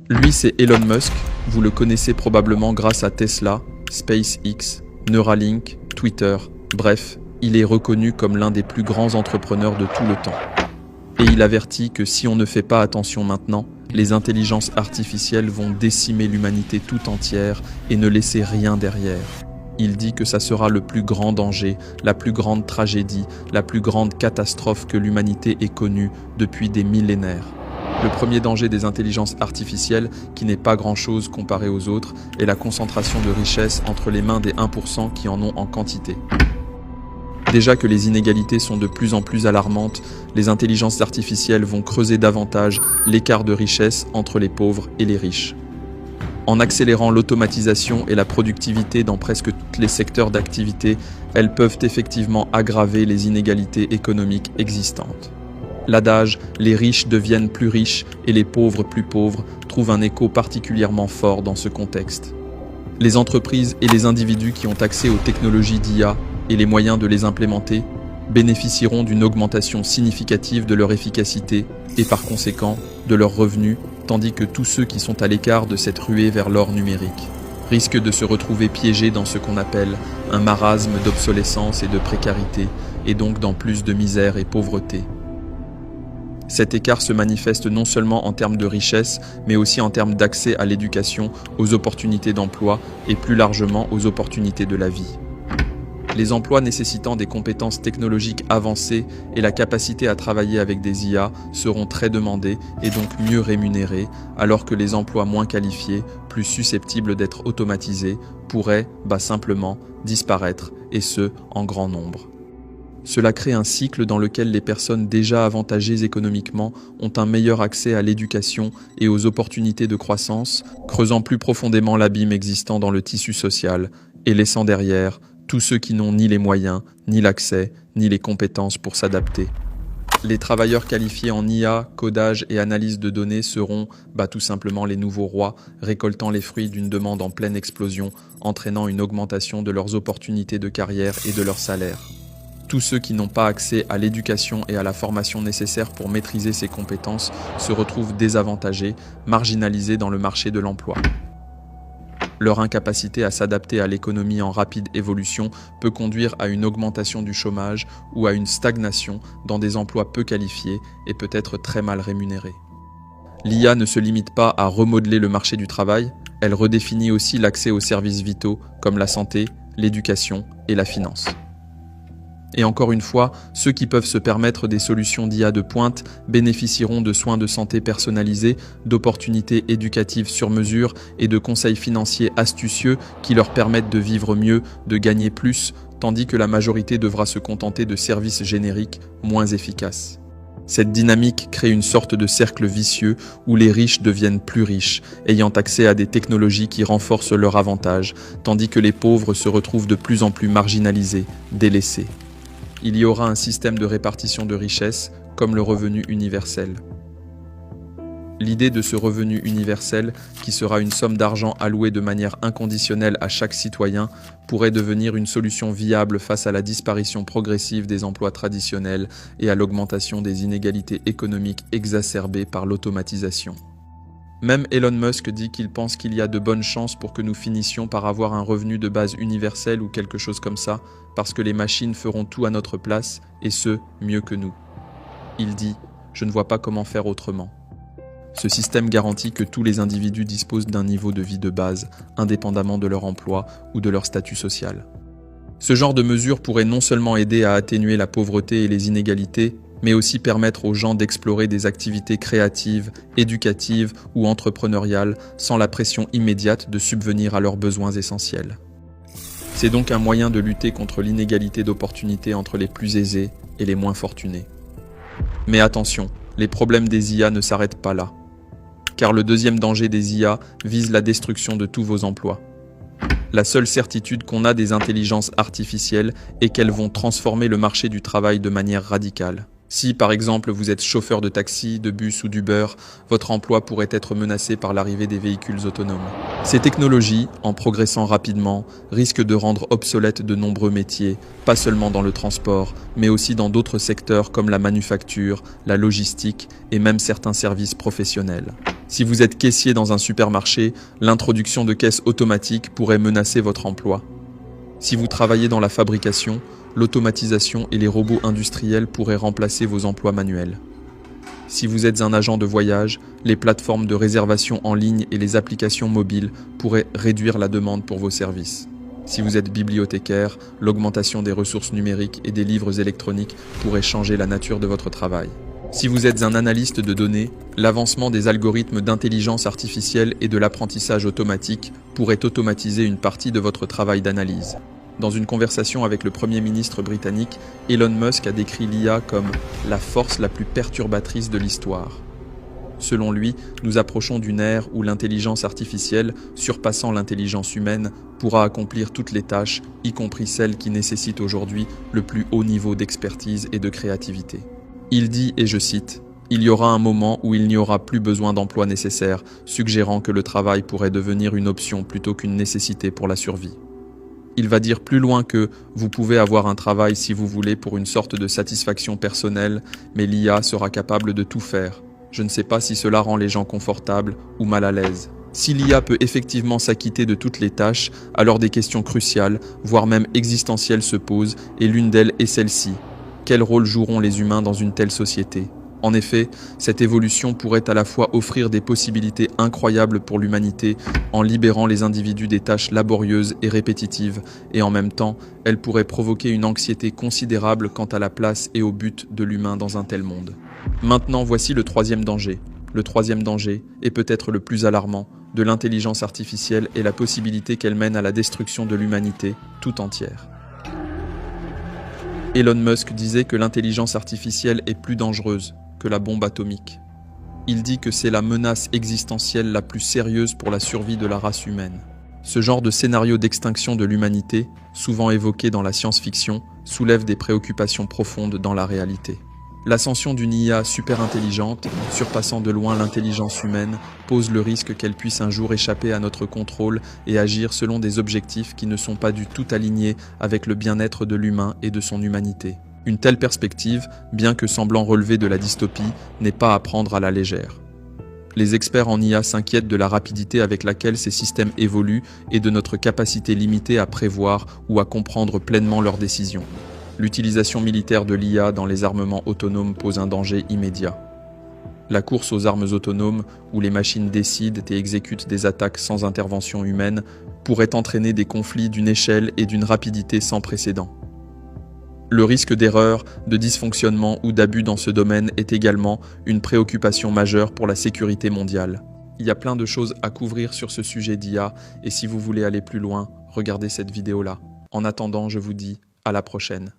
Lui, c'est Elon Musk, vous le connaissez probablement grâce à Tesla, SpaceX, Neuralink, Twitter, bref, il est reconnu comme l'un des plus grands entrepreneurs de tout le temps. Et il avertit que si on ne fait pas attention maintenant, les intelligences artificielles vont décimer l'humanité tout entière et ne laisser rien derrière. Il dit que ça sera le plus grand danger, la plus grande tragédie, la plus grande catastrophe que l'humanité ait connue depuis des millénaires. Le premier danger des intelligences artificielles, qui n'est pas grand-chose comparé aux autres, est la concentration de richesses entre les mains des 1% qui en ont en quantité. Déjà que les inégalités sont de plus en plus alarmantes, les intelligences artificielles vont creuser davantage l'écart de richesse entre les pauvres et les riches. En accélérant l'automatisation et la productivité dans presque tous les secteurs d'activité, elles peuvent effectivement aggraver les inégalités économiques existantes. L'adage « les riches deviennent plus riches et les pauvres plus pauvres » trouve un écho particulièrement fort dans ce contexte. Les entreprises et les individus qui ont accès aux technologies d'IA et les moyens de les implémenter bénéficieront d'une augmentation significative de leur efficacité et par conséquent de leurs revenus, tandis que tous ceux qui sont à l'écart de cette ruée vers l'or numérique risquent de se retrouver piégés dans ce qu'on appelle un marasme d'obsolescence et de précarité, et donc dans plus de misère et pauvreté. Cet écart se manifeste non seulement en termes de richesse, mais aussi en termes d'accès à l'éducation, aux opportunités d'emploi et plus largement aux opportunités de la vie. Les emplois nécessitant des compétences technologiques avancées et la capacité à travailler avec des IA seront très demandés et donc mieux rémunérés, alors que les emplois moins qualifiés, plus susceptibles d'être automatisés, pourraient, simplement, disparaître, et ce, en grand nombre. Cela crée un cycle dans lequel les personnes déjà avantagées économiquement ont un meilleur accès à l'éducation et aux opportunités de croissance, creusant plus profondément l'abîme existant dans le tissu social et laissant derrière tous ceux qui n'ont ni les moyens, ni l'accès, ni les compétences pour s'adapter. Les travailleurs qualifiés en IA, codage et analyse de données seront tout simplement les nouveaux rois, récoltant les fruits d'une demande en pleine explosion, entraînant une augmentation de leurs opportunités de carrière et de leurs salaires. Tous ceux qui n'ont pas accès à l'éducation et à la formation nécessaires pour maîtriser ces compétences se retrouvent désavantagés, marginalisés dans le marché de l'emploi. Leur incapacité à s'adapter à l'économie en rapide évolution peut conduire à une augmentation du chômage ou à une stagnation dans des emplois peu qualifiés et peut-être très mal rémunérés. L'IA ne se limite pas à remodeler le marché du travail, elle redéfinit aussi l'accès aux services vitaux comme la santé, l'éducation et la finance. Et encore une fois, ceux qui peuvent se permettre des solutions d'IA de pointe bénéficieront de soins de santé personnalisés, d'opportunités éducatives sur mesure et de conseils financiers astucieux qui leur permettent de vivre mieux, de gagner plus, tandis que la majorité devra se contenter de services génériques moins efficaces. Cette dynamique crée une sorte de cercle vicieux où les riches deviennent plus riches, ayant accès à des technologies qui renforcent leur avantage, tandis que les pauvres se retrouvent de plus en plus marginalisés, délaissés. Il y aura un système de répartition de richesses, comme le revenu universel. L'idée de ce revenu universel, qui sera une somme d'argent allouée de manière inconditionnelle à chaque citoyen, pourrait devenir une solution viable face à la disparition progressive des emplois traditionnels et à l'augmentation des inégalités économiques exacerbées par l'automatisation. Même Elon Musk dit qu'il pense qu'il y a de bonnes chances pour que nous finissions par avoir un revenu de base universel ou quelque chose comme ça, parce que les machines feront tout à notre place, et ce, mieux que nous. Il dit « Je ne vois pas comment faire autrement ». Ce système garantit que tous les individus disposent d'un niveau de vie de base, indépendamment de leur emploi ou de leur statut social. Ce genre de mesure pourrait non seulement aider à atténuer la pauvreté et les inégalités, mais aussi permettre aux gens d'explorer des activités créatives, éducatives ou entrepreneuriales sans la pression immédiate de subvenir à leurs besoins essentiels. C'est donc un moyen de lutter contre l'inégalité d'opportunités entre les plus aisés et les moins fortunés. Mais attention, les problèmes des IA ne s'arrêtent pas là. Car le deuxième danger des IA vise la destruction de tous vos emplois. La seule certitude qu'on a des intelligences artificielles est qu'elles vont transformer le marché du travail de manière radicale. Si, par exemple, vous êtes chauffeur de taxi, de bus ou d'Uber, votre emploi pourrait être menacé par l'arrivée des véhicules autonomes. Ces technologies, en progressant rapidement, risquent de rendre obsolètes de nombreux métiers, pas seulement dans le transport, mais aussi dans d'autres secteurs comme la manufacture, la logistique et même certains services professionnels. Si vous êtes caissier dans un supermarché, l'introduction de caisses automatiques pourrait menacer votre emploi. Si vous travaillez dans la fabrication, l'automatisation et les robots industriels pourraient remplacer vos emplois manuels. Si vous êtes un agent de voyage, les plateformes de réservation en ligne et les applications mobiles pourraient réduire la demande pour vos services. Si vous êtes bibliothécaire, l'augmentation des ressources numériques et des livres électroniques pourrait changer la nature de votre travail. Si vous êtes un analyste de données, l'avancement des algorithmes d'intelligence artificielle et de l'apprentissage automatique pourrait automatiser une partie de votre travail d'analyse. Dans une conversation avec le Premier ministre britannique, Elon Musk a décrit l'IA comme « la force la plus perturbatrice de l'histoire ». Selon lui, nous approchons d'une ère où l'intelligence artificielle, surpassant l'intelligence humaine, pourra accomplir toutes les tâches, y compris celles qui nécessitent aujourd'hui le plus haut niveau d'expertise et de créativité. Il dit, et je cite, « Il y aura un moment où il n'y aura plus besoin d'emplois nécessaires, suggérant que le travail pourrait devenir une option plutôt qu'une nécessité pour la survie. » Il va dire plus loin que vous pouvez avoir un travail si vous voulez pour une sorte de satisfaction personnelle, mais l'IA sera capable de tout faire. Je ne sais pas si cela rend les gens confortables ou mal à l'aise. Si l'IA peut effectivement s'acquitter de toutes les tâches, alors des questions cruciales, voire même existentielles se posent, et l'une d'elles est celle-ci. Quel rôle joueront les humains dans une telle société ? En effet, cette évolution pourrait à la fois offrir des possibilités incroyables pour l'humanité en libérant les individus des tâches laborieuses et répétitives, et en même temps, elle pourrait provoquer une anxiété considérable quant à la place et au but de l'humain dans un tel monde. Maintenant, voici le troisième danger. Le troisième danger, et peut-être le plus alarmant, de l'intelligence artificielle est la possibilité qu'elle mène à la destruction de l'humanité tout entière. Elon Musk disait que l'intelligence artificielle est plus dangereuse que la bombe atomique. Il dit que c'est la menace existentielle la plus sérieuse pour la survie de la race humaine. Ce genre de scénario d'extinction de l'humanité, souvent évoqué dans la science-fiction, soulève des préoccupations profondes dans la réalité. L'ascension d'une IA super intelligente, surpassant de loin l'intelligence humaine, pose le risque qu'elle puisse un jour échapper à notre contrôle et agir selon des objectifs qui ne sont pas du tout alignés avec le bien-être de l'humain et de son humanité. Une telle perspective, bien que semblant relever de la dystopie, n'est pas à prendre à la légère. Les experts en IA s'inquiètent de la rapidité avec laquelle ces systèmes évoluent et de notre capacité limitée à prévoir ou à comprendre pleinement leurs décisions. L'utilisation militaire de l'IA dans les armements autonomes pose un danger immédiat. La course aux armes autonomes, où les machines décident et exécutent des attaques sans intervention humaine, pourrait entraîner des conflits d'une échelle et d'une rapidité sans précédent. Le risque d'erreur, de dysfonctionnement ou d'abus dans ce domaine est également une préoccupation majeure pour la sécurité mondiale. Il y a plein de choses à couvrir sur ce sujet d'IA, et si vous voulez aller plus loin, regardez cette vidéo-là. En attendant, je vous dis à la prochaine.